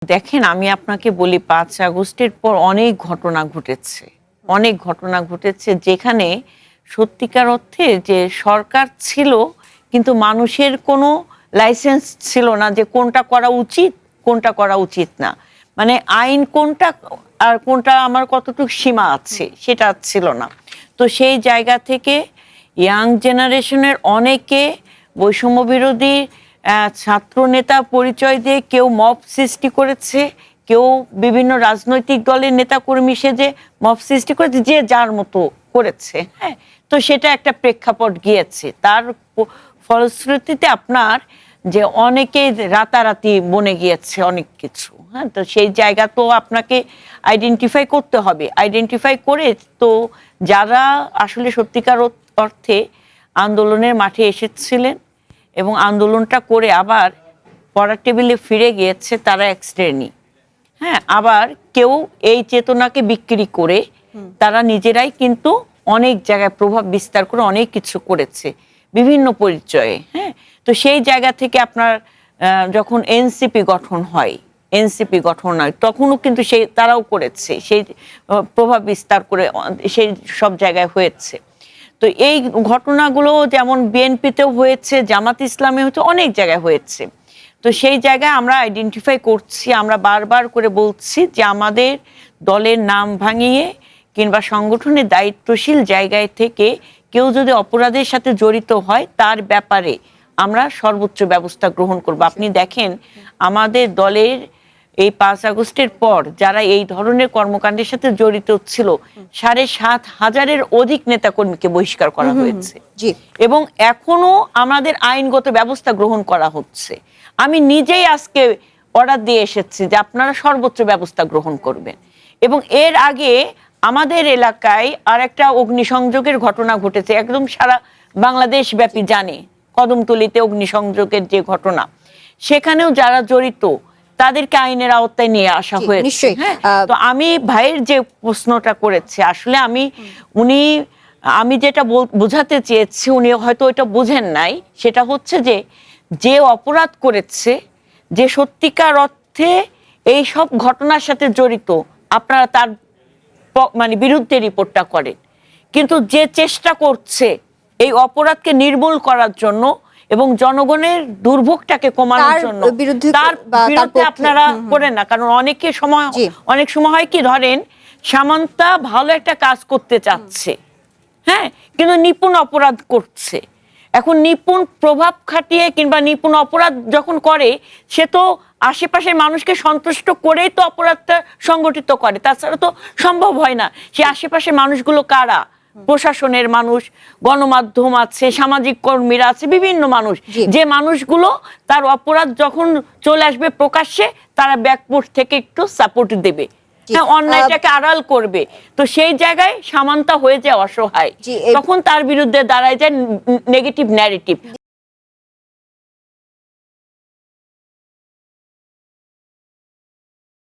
দেখেন, আমি আপনাকে বলি ৫ আগস্টের পর অনেক ঘটনা ঘটেছে। অনেক ঘটনা ঘটেছে যেখানে সত্যিকার অর্থে যে সরকার ছিল কিন্তু মানুষের কোনো লাইসেন্স ছিল না যে কোনটা করা উচিত, কোনটা করা উচিত না। মানে আইন কোনটা আর কোনটা আমার কতটুকু সীমা আছে সেটা ছিল না। তো সেই জায়গা থেকে ইয়াং জেনারেশনের অনেকে বৈষম্য বিরোধী ছাত্র নেতা পরিচয় দিয়ে কেউ মব সৃষ্টি করেছে, কেউ বিভিন্ন রাজনৈতিক দলের নেতাকর্মী সেজে মব সৃষ্টি করেছে, যে যার মতো করেছে। হ্যাঁ, তো সেটা একটা প্রেক্ষাপট গিয়েছে। তার ফলশ্রুতিতে আপনার যে অনেকে রাতারাতি বনে গিয়েছে অনেক কিছু। হ্যাঁ, তো সেই জায়গা তো আপনাকে আইডেন্টিফাই করতে হবে। আইডেন্টিফাই করে তো যারা আসলে সত্যিকার অর্থে আন্দোলনের মাঠে এসেছিলেন এবং আন্দোলনটা করে আবার পড়ার টেবিলে ফিরে গিয়েছে, তারা এক শ্রেণী। হ্যাঁ, আবার কেউ এই চেতনাকে বিক্রি করে তারা নিজেরাই কিন্তু অনেক জায়গায় প্রভাব বিস্তার করে অনেক কিছু করেছে বিভিন্ন পরিচয়ে। হ্যাঁ, তো সেই জায়গা থেকে আপনার যখন এনসিপি গঠন হয়, তখনও কিন্তু সেই তারাও করেছে, সেই প্রভাব বিস্তার করে সেই সব জায়গায় হয়েছে। তো এই ঘটনাগুলো যেমন বিএনপিতেও হয়েছে, জামাত ইসলামে হচ্ছে, অনেক জায়গায় হয়েছে। তো সেই জায়গায় আমরা আইডেন্টিফাই করছি, আমরা বারবার করে বলছি যে আমাদের দলের নাম ভাঙিয়ে কিংবা সংগঠনের দায়িত্বশীল জায়গায় থেকে কেউ যদি অপরাধের সাথে জড়িত হয় তার ব্যাপারে আমরা সর্বোচ্চ ব্যবস্থা গ্রহণ করব। আপনি দেখেন, আমাদের দলের এই ৫ আগস্টের পর যারা এই ধরনের কর্মকাণ্ডের সাথে জড়িত ছিল ৭,৫০০-এর অধিক নেতাকর্মীকে বহিষ্কার করা হয়েছে এবং এখনো আমাদের আইনগত ব্যবস্থা গ্রহণ করা হচ্ছে। আমি নিজেই আজকে অর্ডার দিয়ে এসেছি যে আপনারা সর্বোচ্চ ব্যবস্থা গ্রহণ করবেন। এবং এর আগে আমাদের এলাকায় আর একটা অগ্নিসংযোগের ঘটনা ঘটেছে, একদম সারা বাংলাদেশ ব্যাপী জানে, কদমতলীতে অগ্নিসংযোগের যে ঘটনা, সেখানেও যারা জড়িত তাদেরকে আইনের আওতায় নিয়ে আসা হয়েছে। তো আমি ভাইয়ের যে প্রশ্নটা করেছে, আসলে আমি যেটা বোঝাতে চেয়েছি উনি হয়তো ওইটা বুঝেন নাই। সেটা হচ্ছে যে অপরাধ করেছে, যে সত্যিকার অর্থে এই সব ঘটনার সাথে জড়িত, আপনারা তার মানে বিরুদ্ধে রিপোর্টটা করেন, কিন্তু যে চেষ্টা করছে এই অপরাধকে নির্মূল করার জন্য এবং জনগণের দুর্ভোগটাকে কমানোর জন্য তার বিরুদ্ধে আপনারা করেন না। কারণ অনেক সময় হয় কি, ধরেন সামান্তা ভালো একটা কাজ করতে চাচ্ছে, হ্যাঁ, কিন্তু নিপুণ অপরাধ করছে। এখন নিপুণ প্রভাব খাটিয়ে কিংবা নিপুণ অপরাধ যখন করে, সে তো আশেপাশের মানুষকে সন্তুষ্ট করেই তো অপরাধটা সংগঠিত করে, তাছাড়া তো সম্ভব হয় না। সে আশেপাশের মানুষগুলো কারা? প্রশাসনের মানুষ, গণমাধ্যম আছে, সামাজিক কর্মীরা আছে, বিভিন্ন মানুষ, যে মানুষগুলো তার অপরাধ যখন চলে আসবে প্রকাশ্যে, তারা ব্যাকফুট থেকে একটু সাপোর্ট দেবে, অন্যায়টাকে আড়াল করবে। তো সেই জায়গায় সামান্তা হয়ে যায় অসহায়, তখন তার বিরুদ্ধে দাঁড়ায় যায় নেগেটিভ ন্যারেটিভ।